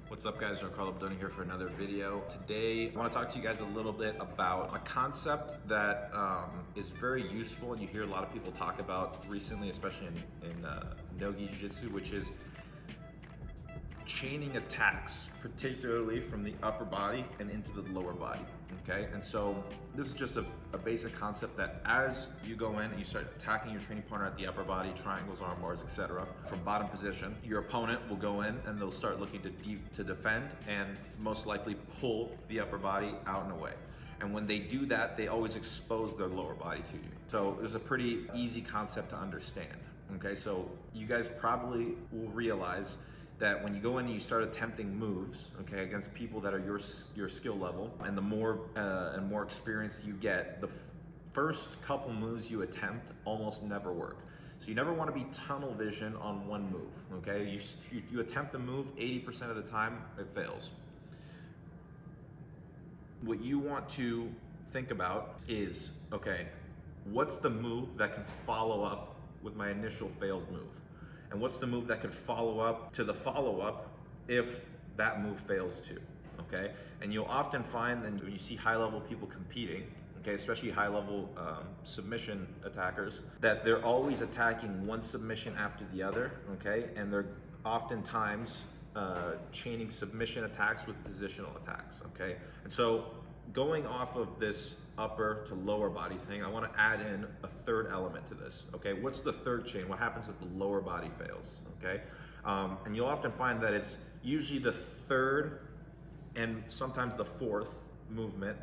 What's up guys, Giancarlo Bodoni here for another video. Today I want to talk to you guys a little bit about a concept that is very useful and you hear a lot of people talk about recently, especially in no-gi jiu-jitsu, which is chaining attacks, particularly from the upper body and into the lower body, okay? And so this is just a basic concept that as you go in and you start attacking your training partner at the upper body, triangles, arm bars, etc., from bottom position, your opponent will go in and they'll start looking to defend and most likely pull the upper body out and away. And when they do that, they always expose their lower body to you. So it's a pretty easy concept to understand, okay? So you guys probably will realize that when you go in and you start attempting moves, okay, against people that are your skill level, and the more and more experienced you get, the first couple moves you attempt almost never work. So you never want to be tunnel vision on one move, okay? You attempt a move, 80% of the time it fails. What you want to think about is, okay, what's the move that can follow up with my initial failed move? And what's the move that could follow up to the follow-up if that move fails too, okay? And you'll often find that when you see high-level people competing, okay, especially high-level submission attackers, that they're always attacking one submission after the other, okay? And they're oftentimes chaining submission attacks with positional attacks, okay? And so going off of this upper to lower body thing, I want to add in a third element to this, okay? What's the third chain? What happens if the lower body fails, okay? And you'll often find that it's usually the third and sometimes the fourth movement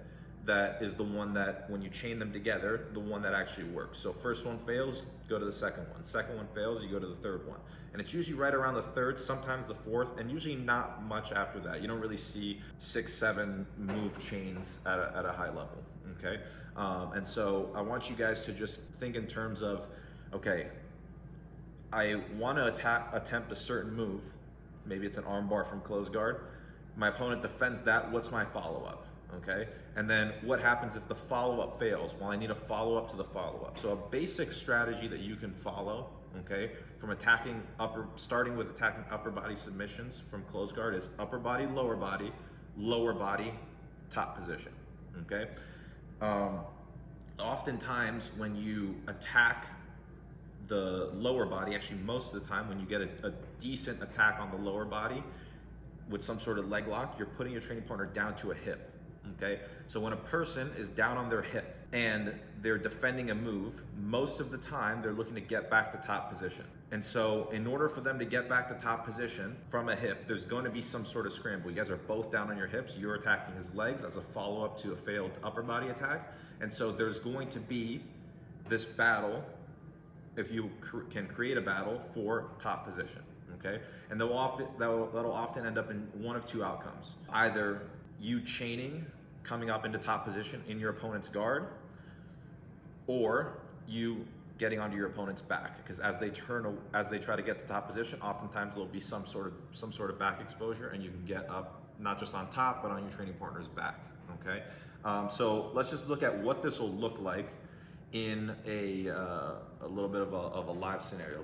that is the one that, when you chain them together, the one that actually works. So first one fails, go to the second one. Second one fails, you go to the third one. And it's usually right around the third, sometimes the fourth, and usually not much after that. You don't really see 6, 7 move chains at a high level, okay? And so I want you guys to just think in terms of, okay, I want to attempt a certain move. Maybe it's an arm bar from close guard. My opponent defends that, what's my follow-up? Okay, and then what happens if the follow-up fails? Well, I need a follow-up to the follow-up. So a basic strategy that you can follow, okay, from starting with attacking upper body submissions from close guard is upper body, lower body, top position, okay? Oftentimes when you attack the lower body, actually most of the time when you get a decent attack on the lower body with some sort of leg lock, you're putting your training partner down to a hip. Okay, so when a person is down on their hip and they're defending a move, most of the time they're looking to get back to top position. And so in order for them to get back to top position from a hip, there's going to be some sort of scramble. You guys are both down on your hips, you're attacking his legs as a follow-up to a failed upper body attack. And so there's going to be this battle, if you can create a battle for top position, okay? And that'll often end up in one of two outcomes. Either you chaining, coming up into top position in your opponent's guard, or you getting onto your opponent's back, because as they try to get to top position, oftentimes there'll be some sort of back exposure, and you can get up not just on top, but on your training partner's back. Okay, so let's just look at what this will look like in a little bit of a live scenario.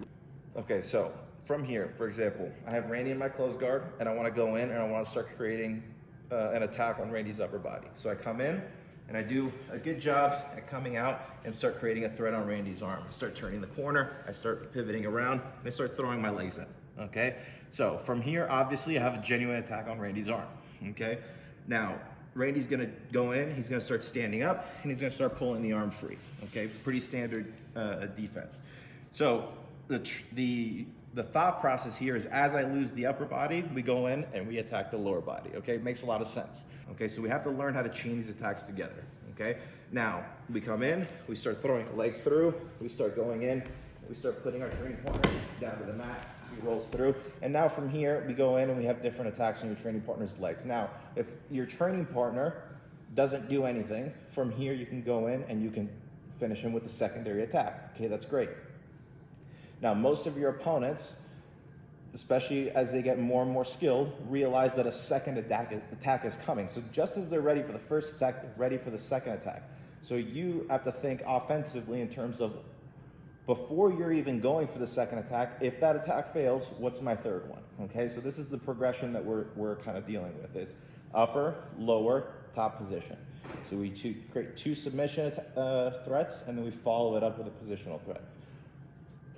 Okay, so from here, for example, I have Randy in my close guard, and I want to go in and I want to start creating an attack on Randy's upper body. So I come in and I do a good job at coming out and start creating a threat on Randy's arm. I start turning the corner, I start pivoting around, and I start throwing my legs in, okay? So from here, obviously I have a genuine attack on Randy's arm, okay? Now, Randy's gonna go in, he's gonna start standing up, and he's gonna start pulling the arm free, okay? Pretty standard defense. So the thought process here is, as I lose the upper body, we go in and we attack the lower body, okay? It makes a lot of sense, okay? So we have to learn how to chain these attacks together, okay? Now, we come in, we start throwing a leg through, we start going in, we start putting our training partner down to the mat, he rolls through, and now from here, we go in and we have different attacks on your training partner's legs. Now, if your training partner doesn't do anything, from here you can go in and you can finish him with the secondary attack, okay? That's great. Now, most of your opponents, especially as they get more and more skilled, realize that a second attack is coming. So just as they're ready for the first attack, they're ready for the second attack. So you have to think offensively in terms of before you're even going for the second attack, if that attack fails, what's my third one? Okay, so this is the progression that we're kind of dealing with, is upper, lower, top position. So we create two submission threats, and then we follow it up with a positional threat.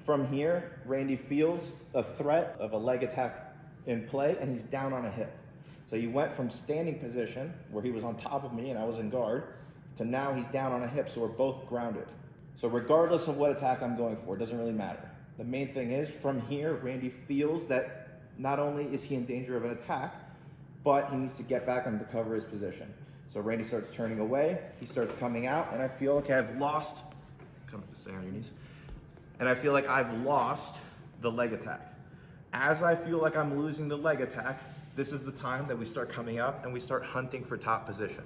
From here, Randy feels a threat of a leg attack in play, and he's down on a hip. So he went from standing position, where he was on top of me and I was in guard, to now he's down on a hip, so we're both grounded. So regardless of what attack I'm going for, it doesn't really matter. The main thing is, from here, Randy feels that not only is he in danger of an attack, but he needs to get back and recover his position. So Randy starts turning away, he starts coming out, and I feel like I've lost, come stay on your knees, and I feel like I've lost the leg attack. As I feel like I'm losing the leg attack, this is the time that we start coming up and we start hunting for top position.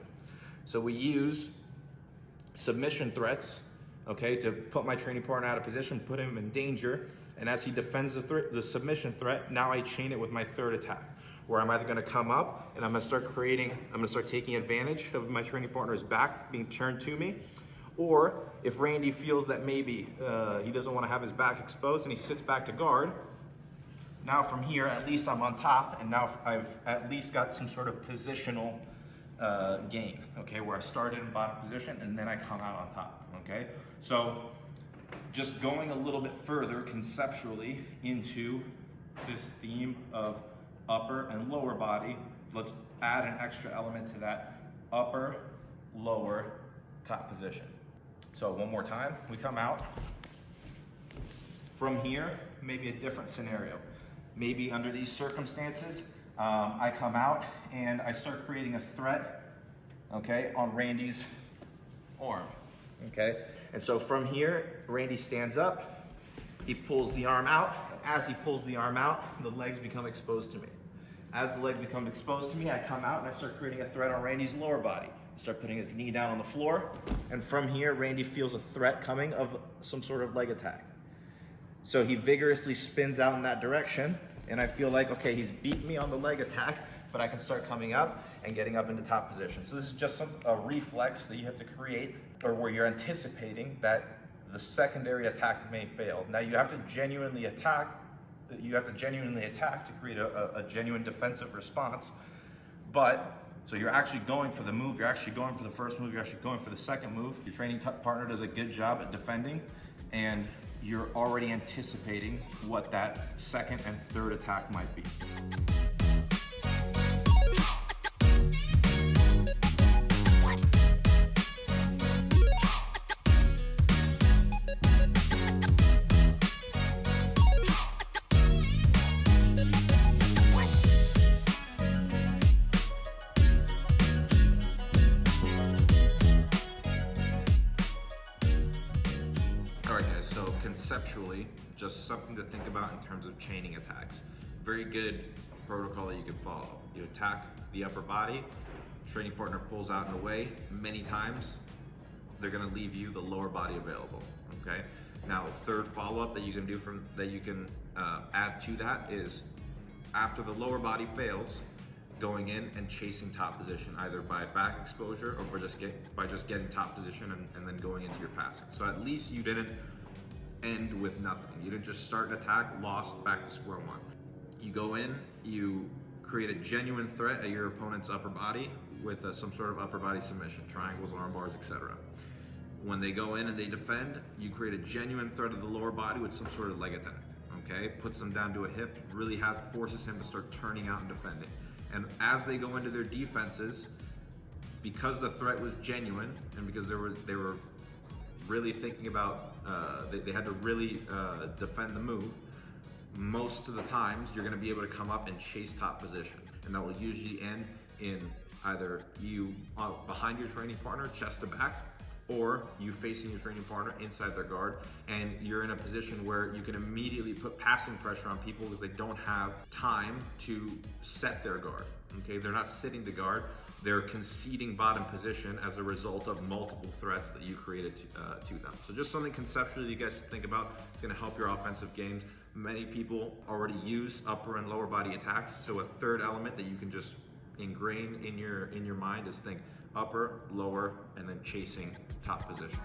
So we use submission threats, okay, to put my training partner out of position, put him in danger, and as he defends the submission threat, now I chain it with my third attack, where I'm either gonna come up and I'm gonna start taking advantage of my training partner's back being turned to me, or if Randy feels that maybe he doesn't wanna have his back exposed and he sits back to guard, now from here, at least I'm on top, and now I've at least got some sort of positional gain, okay, where I started in bottom position and then I come out on top, okay? So just going a little bit further conceptually into this theme of upper and lower body, let's add an extra element to that: upper, lower, top position. So one more time, we come out. From here, maybe a different scenario. Maybe under these circumstances, I come out and I start creating a threat, okay, on Randy's arm, okay? And so from here, Randy stands up, he pulls the arm out. As he pulls the arm out, the legs become exposed to me. As the legs become exposed to me, I come out and I start creating a threat on Randy's lower body. I start putting his knee down on the floor, and from here, Randy feels a threat coming of some sort of leg attack. So he vigorously spins out in that direction, and I feel like, okay, he's beat me on the leg attack, but I can start coming up and getting up into top position. So this is just a reflex that you have to create, or where you're anticipating that the secondary attack may fail. Now you have to genuinely attack. You have to genuinely attack to create a genuine defensive response. But so you're actually going for the move. You're actually going for the first move. You're actually going for the second move. Your training partner does a good job at defending, and you're already anticipating what that second and third attack might be. So conceptually, just something to think about in terms of chaining attacks. Very good protocol that you can follow. You attack the upper body, training partner pulls out and away. Many times, they're gonna leave you the lower body available, okay? Now, third follow-up that you can do add to that is, after the lower body fails, going in and chasing top position, either by back exposure or by just getting top position and then going into your passing. So at least you didn't end with nothing. You didn't just start an attack, lost, back to square one. You go in, you create a genuine threat at your opponent's upper body with some sort of upper body submission, triangles, arm bars, etc. When they go in and they defend, you create a genuine threat of the lower body with some sort of leg attack, okay? Puts them down to a hip, really forces him to start turning out and defending. And as they go into their defenses, because the threat was genuine and because they were really thinking about, they had to really defend the move, most of the times you're gonna be able to come up and chase top position. And that will usually end in either you behind your training partner, chest to back, or you facing your training partner inside their guard, and you're in a position where you can immediately put passing pressure on people because they don't have time to set their guard, okay? They're not sitting to guard, they're conceding bottom position as a result of multiple threats that you created to them. So just something conceptually you guys should think about. It's gonna help your offensive games. Many people already use upper and lower body attacks, so a third element that you can just ingrain in your mind is think upper, lower, and then chasing top position.